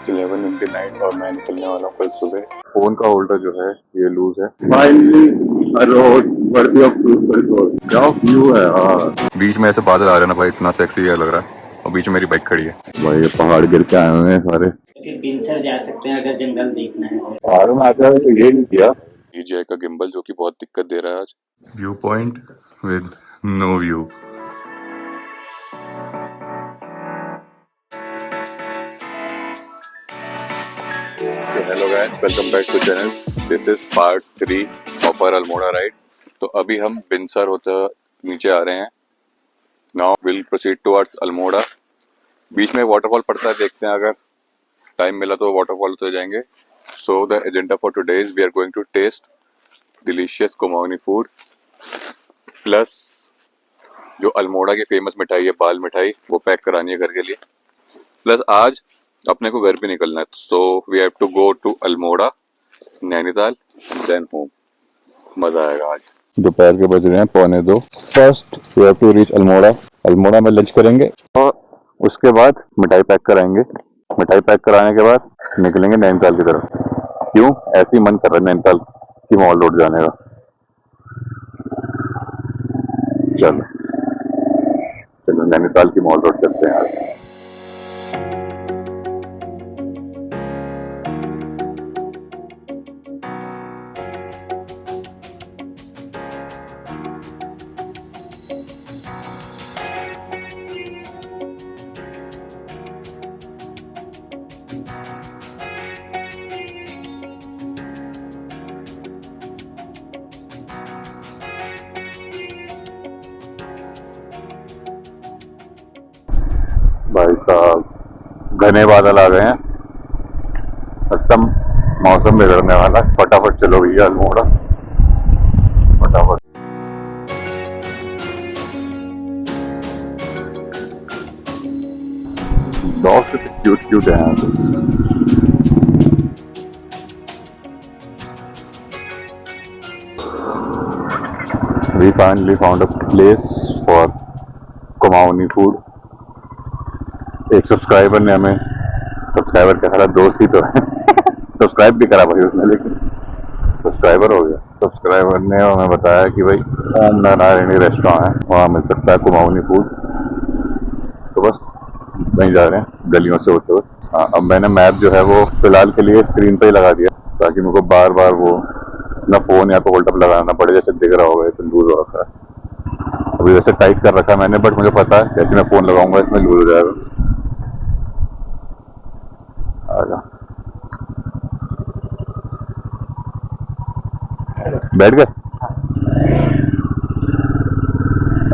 11:59 और मैं निकलने वाला हूँ कल सुबह। फोन का होल्डर जो है ये लूज है। फाइनली रोड वर्दी ऑफ क्या व्यू है यार। बीच में ऐसे बादल आ रहे हैं ना भाई, इतना सेक्सी लग रहा है। और बीच में मेरी बाइक खड़ी है भाई, ये पहाड़ गिर के आए हुए हैं सारे। फिर बिनसर जा सकते हैं अगर जंगल देखना है। पहाड़ों में आकर ये नहीं किया। डीजे का गिम्बल जो कि बहुत दिक्कत दे रहा है आज। View point with no view. Hello guys, welcome back to channel. This is part 3 of our Almora ride. तो अभी हम बिनसर होते नीचे आ रहे हैं। Now will proceed towards Almora. बीच में वाटरफॉल पड़ता है, देखते हैं अगर टाइम मिला तो वाटरफॉल तो जाएंगे। So the agenda for today is we are going to taste delicious Kumaoni food plus जो अल्मोड़ा की फेमस मिठाई है बाल मिठाई, वो पैक करानी है घर के लिए। प्लस आज अपने को घर पे निकलना है, so we have to go to Almora, Nainital, then home. मजा आएगा आज। दोपहर के बज रहे हैं 1:45। First we have to reach Almora. Almora में लंच करेंगे और उसके बाद मिठाई पैक कराएंगे। मिठाई पैक कराने के बाद निकलेंगे नैनीताल की तरफ। क्यों ऐसे ही मन कर रहा है नैनीताल की मॉल रोड जाने का। चलो चलो नैनीताल की मॉल रोड चलते हैं आज। भाई साहब घने बादल आ गए हैं, एकदम मौसम बिगड़ने वाला। फटाफट चलो भैया अल्मोड़ा, फटाफट। डॉग से क्यूट क्यूट है। We finally found a place for Kumaoni food. एक सब्सक्राइबर ने हमें, सब्सक्राइबर का सारा दोस्त ही तो है सब्सक्राइब भी करा भाई उसने, लेकिन सब्सक्राइबर हो गया। सब्सक्राइबर ने हमें बताया कि भाई ओम नारायणी रेस्टोरेंट है, वहाँ मिल सकता है कुमाऊनी फूड। तो बस वहीं जा रहे हैं गलियों से होते हुए। हाँ, अब मैंने मैप जो है वो फिलहाल के लिए स्क्रीन पे ही लगा दिया, ताकि मुझको बार बार वो अपना फोन या तो होल्डअप लगाना पड़े। जैसे दिख रहा होगा इसमें लूज हो रखा है, अभी वैसे टाइट कर रखा है मैंने, बट मुझे पता है जैसे मैं फोन लगाऊंगा इसमें लूज हो जाएगा। आजा बैठ गए।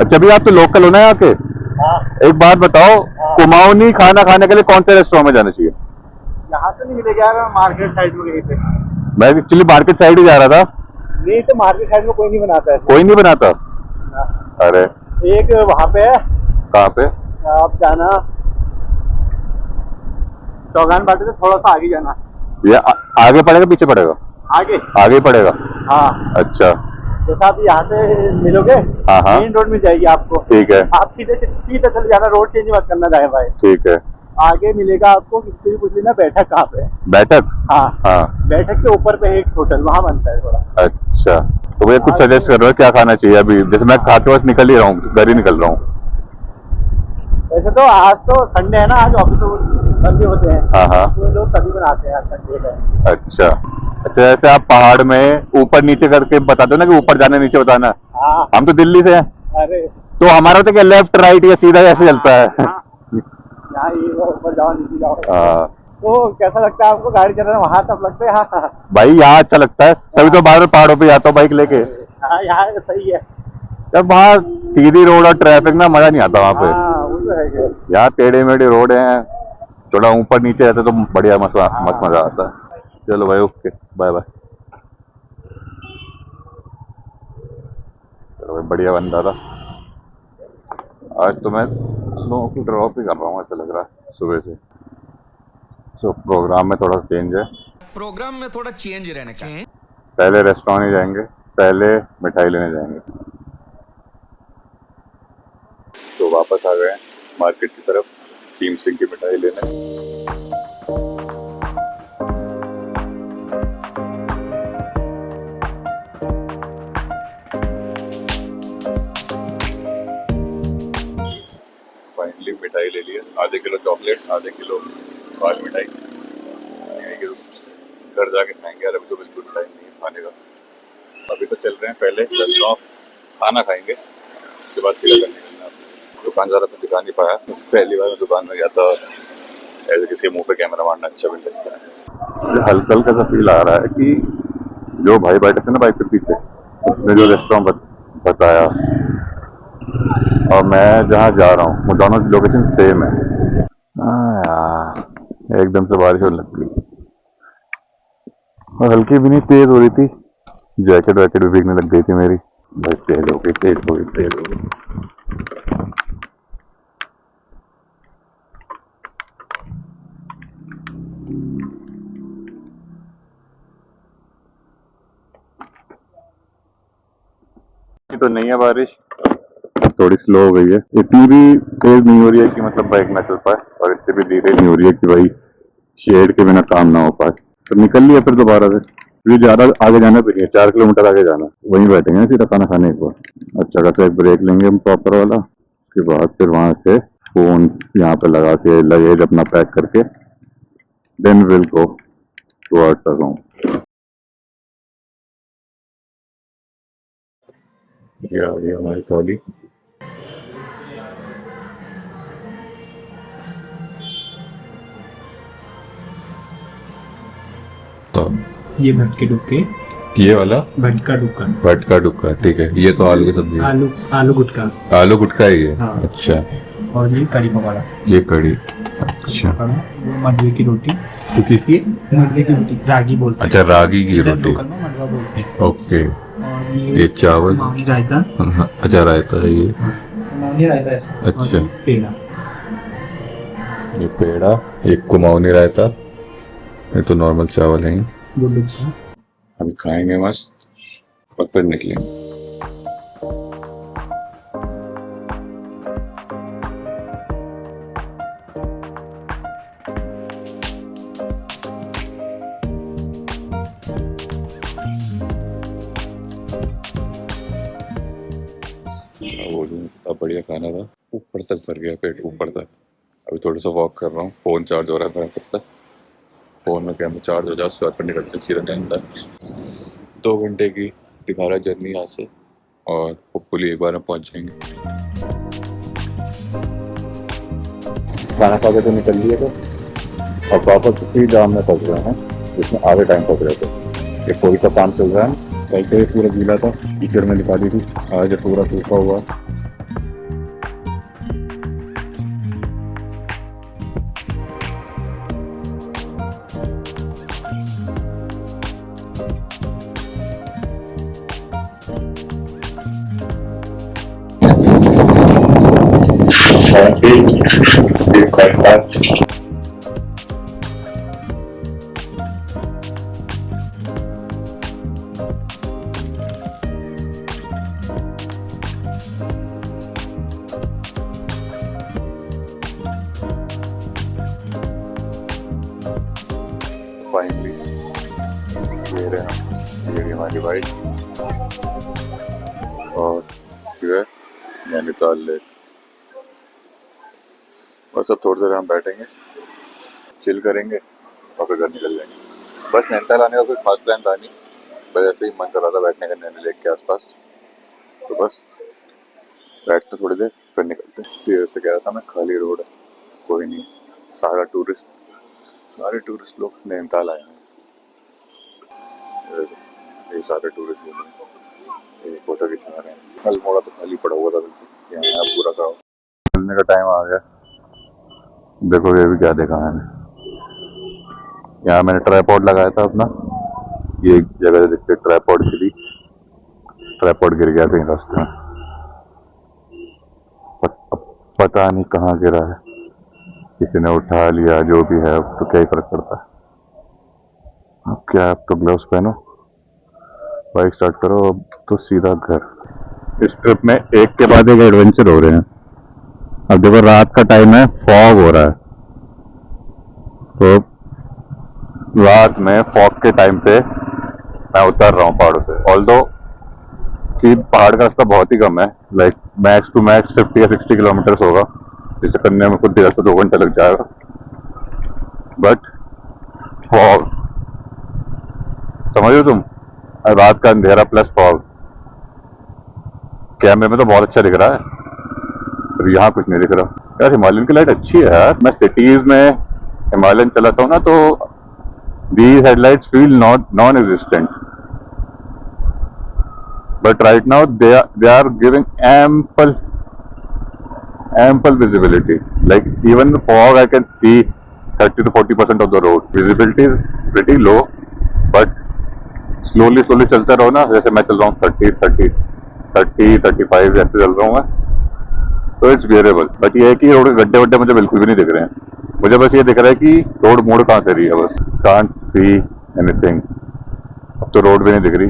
अच्छा भी आप तो लोकल हो ना यहाँ के। हाँ। एक बात बताओ, कुमाऊनी खाना खाने के लिए कौन से रेस्टोरेंट में जाना चाहिए? यहाँ से नहीं मिलेगा यार, मार्केट साइड में कहीं पे। मैं एक्चुअली मार्केट साइड ही जा रहा था। नहीं तो मार्केट साइड में कोई नहीं बनाता है। कोई नहीं बनाता? हाँ। अरे एक वहाँ पे है। कहाँ पे? आप जाना चौगान बाटे से थोड़ा सा आगे जाना। ये आगे पड़ेगा पीछे पड़ेगा? आगे आगे ही पड़ेगा। हाँ। अच्छा जैसा आप यहाँ से मिलोगे हाँ हाँ मेन रोड में जाएगी आपको। ठीक है। आप सीधे सीधे चले जाना, रोड चेंज मत करना दाएं बाएं। ठीक है। आगे मिलेगा आपको, किससे भी पूछ लेना बैठक कहाँ पे है। बैठक? हाँ हाँ बैठक के ऊपर पे एक होटल, वहाँ बनता है थोड़ा। अच्छा तो भैया कुछ सजेस्ट कर रहे हो क्या खाना चाहिए अभी? जैसे मैं खाते वक्त निकल ही रहा हूँ, घर ही निकल रहा हूँ। वैसे तो आज तो संडे है ना, आज ऑफिस बंद भी होते हैं। हाँ हाँ तो लोग तभी बनाते हैं संडे का। अच्छा अच्छा। जैसे आप पहाड़ में ऊपर नीचे करके बता दो ना कि ऊपर जाना नीचे बताना। हाँ। हम तो दिल्ली से हैं, अरे तो हमारा तो क्या लेफ्ट राइट या सीधा ऐसे चलता है। हाँ। यहाँ ये ऊपर जाओ नीचे जाओ। हाँ तो कैसा लगता है आपको गाड़ी चलाना वहाँ तब लगता है? हाँ भाई यहाँ अच्छा लगता है, तभी तो बाहर पहाड़ों पे जाता हूँ बाइक लेके। हाँ यहाँ सही है। जब वहाँ सीधी रोड और ट्रैफिक ना मजा नहीं आता वहाँ पे। हाँ वो तो है। यहाँ टेढ़े मेढ़े रोड हैं, थोड़ा ऊपर नीचे रहते तो बढ़िया मस्त मजा आता है। चलो भाई ओके बाय बाय। चलो भाई बढ़िया बंदा था। आज तो मैं लोगों को ड्रॉप ही कर रहा हूँ, ऐसा लग रहा है सुबह से। तो प्रोग्राम में थोड़ा चेंज है। प्रोग्राम में थोड़ा चेंज रहने का। पहले रेस्टोरेंट ही जाएंगे, पहले मिठाई लेने जाएंगे। तो वापस आ गए मार्केट की तरफ टीम सिंह की मिठाई लेने। दाल मिठाई घर जाके खाएंगे यार, अभी तो बिल्कुल टाइम नहीं है खाने का। अभी तो चल रहे हैं, पहले रेस्टोरेंट खाना खाएंगे, उसके बाद सीधा कर निकलना। दुकानदार अपनी दिखा नहीं पाया, पहली बार मैं दुकान में गया था, ऐसे किसी के मुंह पे कैमरा मारना अच्छा भी लगता है। हल्का हल्का सा फील आ रहा है कि जो भाई बैठे थे ना बाइक के पीछे, उसने जो रेस्टोरेंट बताया और मैं जहाँ जा रहा हूँ वो दोनों लोकेशन सेम है। हाँ यार, एकदम से बारिश होने लग गई और हल्की भी नहीं, तेज हो रही थी। जैकेट वैकेट भी भीगने लग गई थी मेरी। भाई तेज हो गई, तेज हो गई, तेज हो गई। तो नहीं है बारिश, थोड़ी स्लो हो गई है, इतनी भी तेज नहीं हो रही है कि मतलब बाइक ना चल पाए, और इससे भी धीरे नहीं हो रही है कि भाई शेड के बिना काम ना हो पाए। तो निकल लिया फिर दोबारा से। ये ज्यादा आगे जाना भी नहीं है, 4 किलोमीटर आगे जाना, वहीं बैठेंगे ना सीधा खाना खाने के बाद। अच्छा खासा एक ब्रेक लेंगे हम प्रॉपर वाला, उसके बाद फिर वहां से फोन यहाँ पे लगा के लगेज अपना पैक करके then will go towards the home. ये हमारी ट्रॉली। तो ये भटके डुबके, ये वाला भटका डुबका, भटका डुबका, ठीक है। ये तो आलू की सब्जी है। आलू आलू गुटका, आलू गुटका ही है। हाँ। अच्छा, और ये कड़ी पकौड़ा। ये कड़ी। अच्छा, वो मडवे की रोटी, किस चीज की? मडवे की रोटी, रागी बोलते हैं। अच्छा, रागी की इधर रोटी। लोकल में मडवा बोलते हैं। ओके। और ये चावल। कुमाऊनी रायता, हाँ, अच्छा रायता है ये। कुमाऊनी रायता ऐसा। और अच्छा। ये पेड़ा। ये पेड़ा, एक कुमाऊनी रायता, ये तो नॉर्मल चावल है। वो डुबका। अभी खाएंगे मस्त और फिर निकलेंगे। क्या बोलूं, इतना बढ़िया खाना था, ऊपर तक भर गया पेट, ऊपर तक। अभी थोड़ा सा वॉक कर रहा हूँ, फोन चार्ज हो रहा है मेरा तब तक। फोन में कैमरा चार्ज हो जाए, उसके बाद फिर निकलते सीधा टहलता। 2 घंटे की दिखा रहा जर्नी यहाँ से, और होपफुली एक बार में पहुँच जाएंगे। खाना खा के तो निकल लिए थे और वापस उसी जाम में फंस रहे हैं जिसमें आधे टाइम फंस रहे थे। एक कोई का काम चल रहा है, कल तो ये पूरा गीला था, टीचर में दिखा दी थी, आज पूरा सूखा हुआ। फाइनली ये रहे हम, ये हमारी बाइक और जो है नैनीताल लेक। बस अब थोड़ी देर हम बैठेंगे, चिल करेंगे और फिर घर निकल जाएंगे। बस नैनीताल आने का कोई खास प्लान था नहीं, बस ऐसे ही मन कर रहा था बैठने का नैनी लेक के आसपास, तो बस बैठते थोड़ी देर फिर निकलते। देर से कह रहा था मैं, खाली रोड है, कोई नहीं, सारे टूरिस्ट लोग नैनीताल आए हैं। ये सारे टूरिस्ट लोग ये फोटो खिंचा रहे हैं। अल्मोड़ा तो खाली पड़ा हुआ था बिल्कुल, यहाँ पूरा क्राउड। चलने का टाइम आ गया। देखो ये भी क्या देखा मैंने, यहाँ मैंने ट्राइपॉड लगाया था अपना, ये एक जगह देखते ट्राइपॉड गिरी, ट्राइपॉड गिर गया कहीं रास्ते में, पता नहीं कहाँ गिरा है, किसी ने उठा लिया, जो भी है, तो क्या ही फर्क पड़ता है। अब क्या, अब तो ग्लव्स पहनो, बाइक स्टार्ट करो, अब तो सीधा घर। इस ट्रिप में एक के बाद एक एडवेंचर हो रहे हैं। अब देखो रात का टाइम है, फॉग हो रहा है, तो रात में फॉग के टाइम पे मैं उतर रहा हूँ पहाड़ों से। ऑल्दो कि पहाड़ का रास्ता बहुत ही कम है, लाइक मैक्स टू मैक्स 50 या 60 किलोमीटर होगा, जिसे करने में कुछ 1.5 से 2 घंटे लग जाएगा। बट फॉग, समझ लो तुम, रात का अंधेरा प्लस फॉग। कैमरे में तो बहुत अच्छा दिख रहा है, पर यहाँ कुछ नहीं दिख रहा यार। हिमालयन की लाइट अच्छी है यार। मैं सिटीज में हिमालयन चलाता हूँ ना, तो these headlights feel not non-existent, but right now they are giving ample visibility. Like even the fog, I can see 30 to 40% of the road. Visibility is pretty low, but slowly चलता रहो ना, जैसे मैं चल रहा हूँ 35 ऐसे चल रहा हूँ मैं, तो इट्स बियरेबल। बट ये है कि रोड के गड्ढे वड्ढे मुझे बिल्कुल भी नहीं दिख रहे हैं। मुझे बस ये दिख रहा है कि रोड मोड़ कहाँ से रही है, बस कांट सी एनीथिंग। अब तो रोड भी नहीं दिख रही।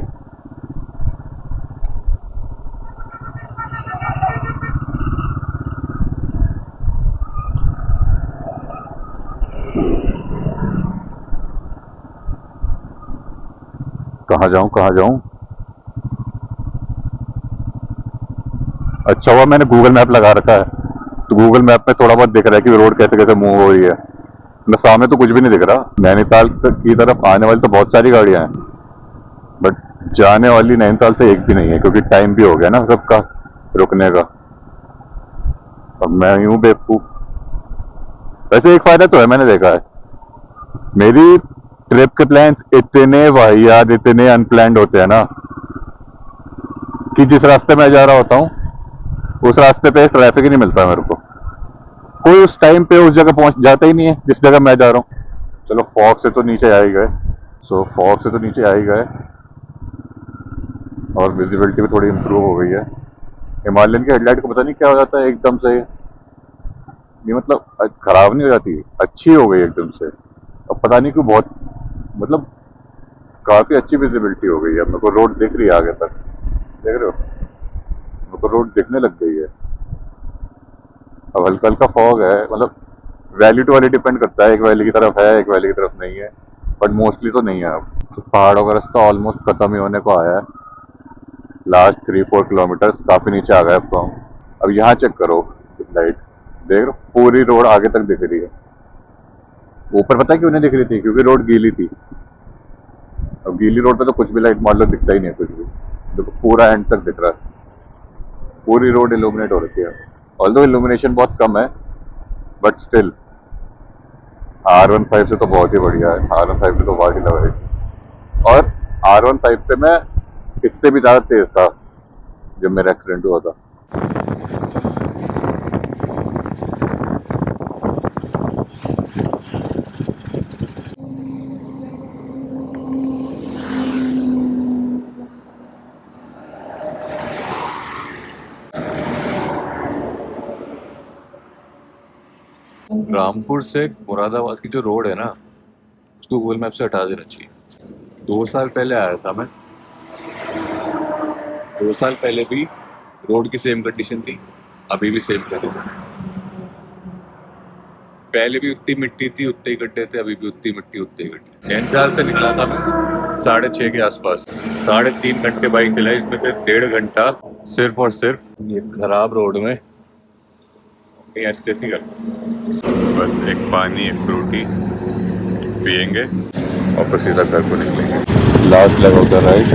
कहाँ जाऊं? अच्छा हुआ मैंने गूगल मैप लगा रखा है, तो गूगल मैप में थोड़ा बहुत दिख रहा है कि रोड कैसे कैसे मूव हो रही है। मैं सामने तो कुछ भी नहीं दिख रहा। नैनीताल की तरफ आने वाली तो बहुत सारी गाड़ियां हैं, बट जाने वाली नैनीताल से एक भी नहीं है, क्योंकि टाइम भी हो गया ना सबका रुकने का। अब मैं यूं बेवकूफ। वैसे एक फायदा तो है, मैंने देखा है, मेरी ट्रिप के प्लान्स इतने वाहियात, इतने अनप्लान्ड होते हैं ना, कि जिस रास्ते में जा रहा होता हूँ उस रास्ते पे ट्रैफिक ही नहीं मिलता मेरे को। कोई उस टाइम पे उस जगह पहुंच जाता ही नहीं है जिस जगह मैं जा रहा हूँ। चलो फॉग से तो नीचे आ ही गए, और विजिबिलिटी भी थोड़ी इंप्रूव हो गई है। हिमालयन की हेडलाइट को पता नहीं क्या हो जाता है एकदम से, ये मतलब खराब नहीं हो जाती, अच्छी हो गई एकदम से। अब पता नहीं क्यों बहुत, मतलब काफी अच्छी विजिबिलिटी हो गई है। मेरे को रोड दिख रही है आगे तक, देख रहे हो, मेरे को रोड दिखने लग गई है। अब हल्का हल्का फॉग है, मतलब वैली टू वैली डिपेंड करता है, एक वैली की तरफ है एक वैली की तरफ नहीं है, बट मोस्टली तो नहीं है। अब तो पहाड़ों का रास्ता ऑलमोस्ट खत्म ही होने को आया है। लास्ट 3-4 किलोमीटर काफी नीचे आ गए अब तो हम। अब यहाँ चेक करो लाइट, देख रहे हो पूरी रोड आगे तक दिख रही है। ऊपर पता है क्यों नहीं दिख रही थी, क्योंकि रोड गीली थी। अब गीली रोड पे तो कुछ भी लाइट मान लो दिखता ही नहीं है कुछ भी। देखो पूरा एंड तक दिख रहा है, पूरी रोड इल्यूमिनेट हो रखी है। ऑल्दो इल्यूमिनेशन बहुत कम है, बट स्टिल R15 से तो बहुत ही बढ़िया है। R15 पे तो बहुत ही लग रही, और R15 पे मैं इससे भी ज्यादा तेज था जब मेरा एक्सीडेंट हुआ था। रामपुर से मुरादाबाद की जो रोड है ना, उसको गूगल मैप से हटा देना चाहिए। 2 साल पहले आया था मैं, 2 साल पहले भी रोड की सेम कंडीशन थी, अभी भी सेम कंडीशन है। पहले भी उतनी मिट्टी थी, उतने ही गड्ढे थे, अभी भी उतनी मिट्टी उतने ही गड्ढे। नैनीताल से निकला था मैं 6:30 के आसपास, 3.5 घंटे बाइक चलाई, इसमें से 1.5 घंटा सिर्फ और सिर्फ ये खराब रोड में कहीं ऐसे कर। बस एक पानी एक फ्रूटी पियेंगे और फिर सीधा घर को निकलेंगे। Last leg of the ride,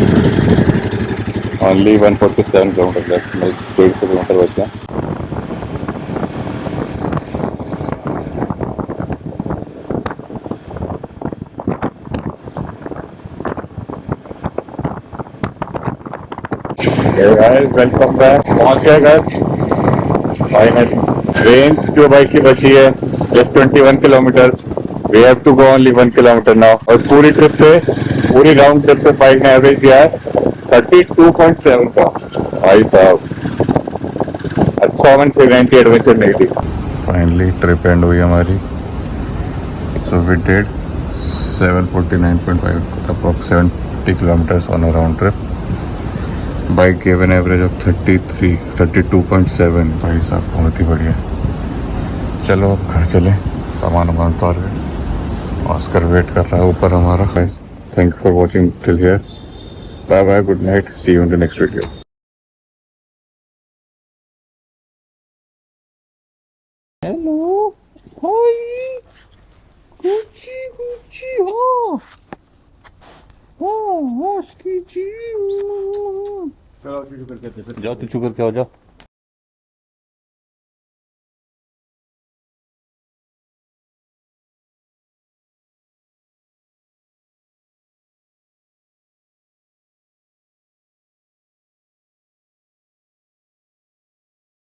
only 147 kilometre left, 150 kilometre बच गया। वेलकम बैक, पहुंच गए घर फाइनली। रेंज जो बाइक की बची है just 21 kilometre, we have to go only 1 kilometre now. और पूरी ट्रिप पे, पूरी राउंड ट्रिप पे बाइक ने एवरेज दिया है 32.7 का। भाई साहब, अच्छा वन 390 एडवेंचर नहीं थी। फाइनली ट्रिप एंड हुई हमारी। So we did 749.5 approx 750 kilometres on a round trip. Bike gave an average of 32.7। भाई साहब बहुत ही बढ़िया। चलो अब घर चले, सामान उतार के। ऑस्कर वेट कर रहा है ऊपर हमारा। Thank you for watching till here, bye bye, good night, see you in the next video. Hello, hi, जाओ तू चुकर के आ जाओ